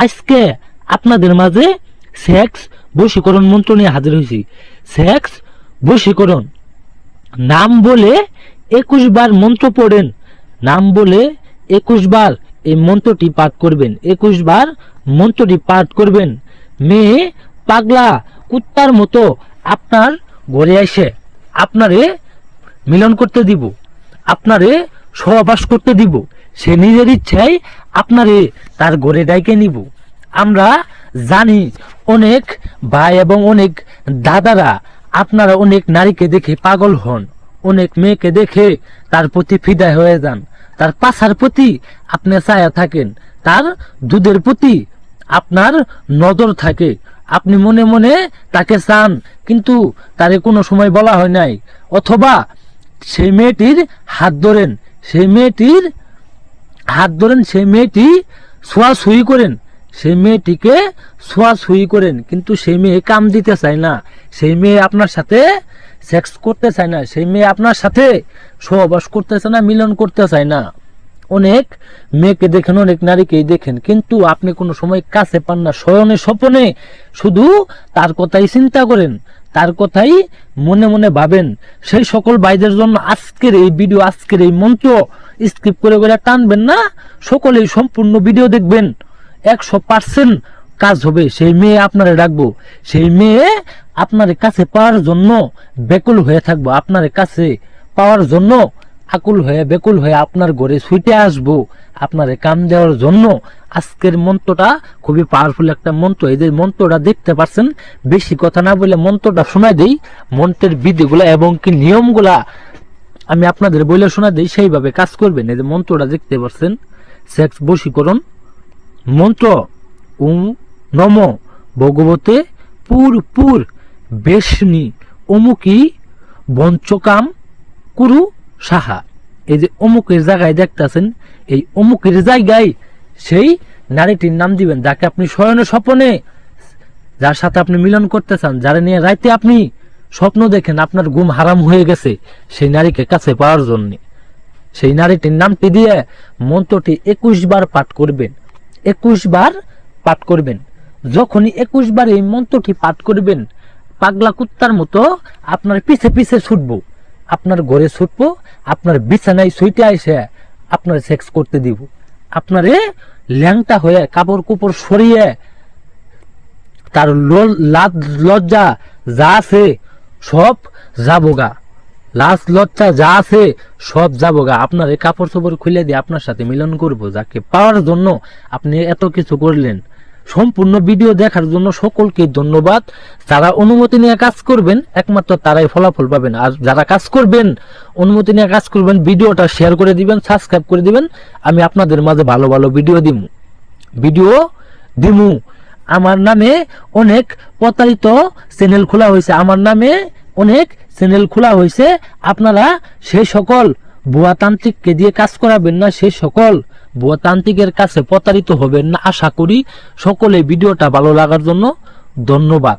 আজকে আপনাদের মাঝে সেক্স বশীকরণ মন্ত্র নিয়ে হাজির হয়েছি। সেক্স বশীকরণ নাম বলে 21 বার মন্ত্র পড়েন। নাম বলে 21 বার এই মন্ত্রটি পাঠ করবেন। 21 বার মন্ত্রটি পাঠ করবেন। মেয়ে পাগলা কুত্তার মতো আপনার ঘরে এসে আপনারে মিলন করতে দিব, আপনারে সহবাস করতে দিব। সে নিজের ইচ্ছায় আপনারে তার ঘরে ডাইকে নিব। আমরা জানি অনেক ভাই এবং অনেক দাদারা আপনারা অনেক নারীকে দেখে পাগল হন, অনেক মেয়েকে দেখে তার প্রতি ফিদা হয়ে যান, তার পাছার প্রতি আপনি ছায়া থাকেন, তার দুধের প্রতি আপনার নজর থাকে। আপনি মনে মনে তাকে চান, কিন্তু তারে কোনো সময় বলা হয় নাই। অথবা সেই মেয়েটির হাত ধরেন, সেই মেয়েটির হাত ধরেন, সেই মেয়েটি ছোঁয়াছুঁই করেন, সেই মেয়েটিকে ছোঁয়াছুঁই করেন, কিন্তু সেই মেয়ে কাম দিতে চায় না, সেই মেয়ে আপনার সাথে সেক্স করতে চায় না, সেই মেয়ে আপনার সাথে সহবাস করতে চায় না, মিলন করতে চায় না। অনেক মেয়েকে দেখেন, অনেক নারীকেই দেখেন, কিন্তু আপনি কোনো সময় কাছে পান না। শয়নে স্বপনে শুধু তার কথাই চিন্তা করেন, তার কথাই মনে মনে ভাবেন। সেই সকল ভাইদের জন্য আজকের এই ভিডিও, আজকের এই মন্ত্র স্কিপ করে করে টানবেন না, সকলেই সম্পূর্ণ ভিডিও দেখবেন। 100% কাজ হবে। সেই মেয়ে আপনারে ডাকবো, সেই মেয়ে আপনার কাছে পাওয়ার জন্য বেকুল হয়ে থাকবো, আপনার কাছে পাওয়ার জন্য আকুল হয়ে বেকুল হয়ে আপনার ঘরে ছুটে আসবো আপনারে কাম দেওয়ার জন্য। আজকের মন্ত্রটা খুবই পাওয়ারফুল একটা মন্ত্র। এই যে মন্ত্রটা দেখতে পাচ্ছেন, বেশি কথা না বলে মন্ত্রটা শোনাই দেই। মন্ত্রের বিধিগুলা এবং কি নিয়মগুলা আমি আপনাদের বলে শোনা দেই, সেইভাবে কাজ করবেন। এই যে মন্ত্রটা দেখতে পাচ্ছেন, সেক্স বশীকরণ মন্ত্র। ওম নম ভগবতে পুর পুর বেশনি অমুকি বঞ্চকাম কুরু সাহা। এই যে অমুকের জায়গায় দেখতেছেন, এই অমুকের জায়গায় সেই নারীটির নাম দিবেন, যাকে আপনি শয়নে স্বপনে, যার সাথে আপনি মিলন করতে চান, যারা নিয়ে রাইতে আপনি স্বপ্ন দেখেন, আপনার ঘুম হারাম হয়ে গেছে, সেই নারীকে কাছে পাওয়ার জন্য সেই নারীটির নামটি দিয়ে মন্ত্রটি 21 বার পাঠ করবেন। 21 বার পাঠ করবেন। যখনই 21 বার এই মন্ত্রটি পাঠ করবেন, পাগলা কুত্তার মতো আপনার পিছে পিছে ছুটবো, আপনার ঘরে ছুটবো, আপনার বিছানায় ছুটে এসে আপনার সেক্স করতে দিব। আপনারে ল্যাংটা হয়ে কাপড় কুপড় সরিয়ে তার লাজ লজ্জা যা আছে সব যাবোগা, লাজ লজ্জা যা আছে সব যাবোগা। আপনার এই কাপড় চোপড় খুলে দিয়ে আপনার সাথে মিলন করব, যাকে পাওয়ার জন্য আপনি এত কিছু করলেন। সম্পূর্ণ ভিডিও দেখার জন্য সকলকে ধন্যবাদ। যারা অনুমতি নিয়ে কাজ করবেন একমাত্র তারাই ফলাফল পাবেন, আর যারা কাজ করবেন অনুমতি নিয়ে কাজ করবেন, ভিডিওটা শেয়ার করে দিবেন, সাবস্ক্রাইব করে দিবেন। আমি আপনাদের মাঝে ভালো ভালো ভিডিও দিমু। আমার নামে অনেক প্রতারিত চ্যানেল খোলা হয়েছে, আমার নামে অনেক চ্যানেল খোলা হয়েছে। আপনারা সেই সকল ভুয়া তান্ত্রিককে দিয়ে কাজ করাবেন না, সেই সকল ভুয়া তান্ত্রিকের কাছে প্রতারিত হবেন না। আশা করি সকলে ভিডিওটা ভালো লাগার জন্য ধন্যবাদ।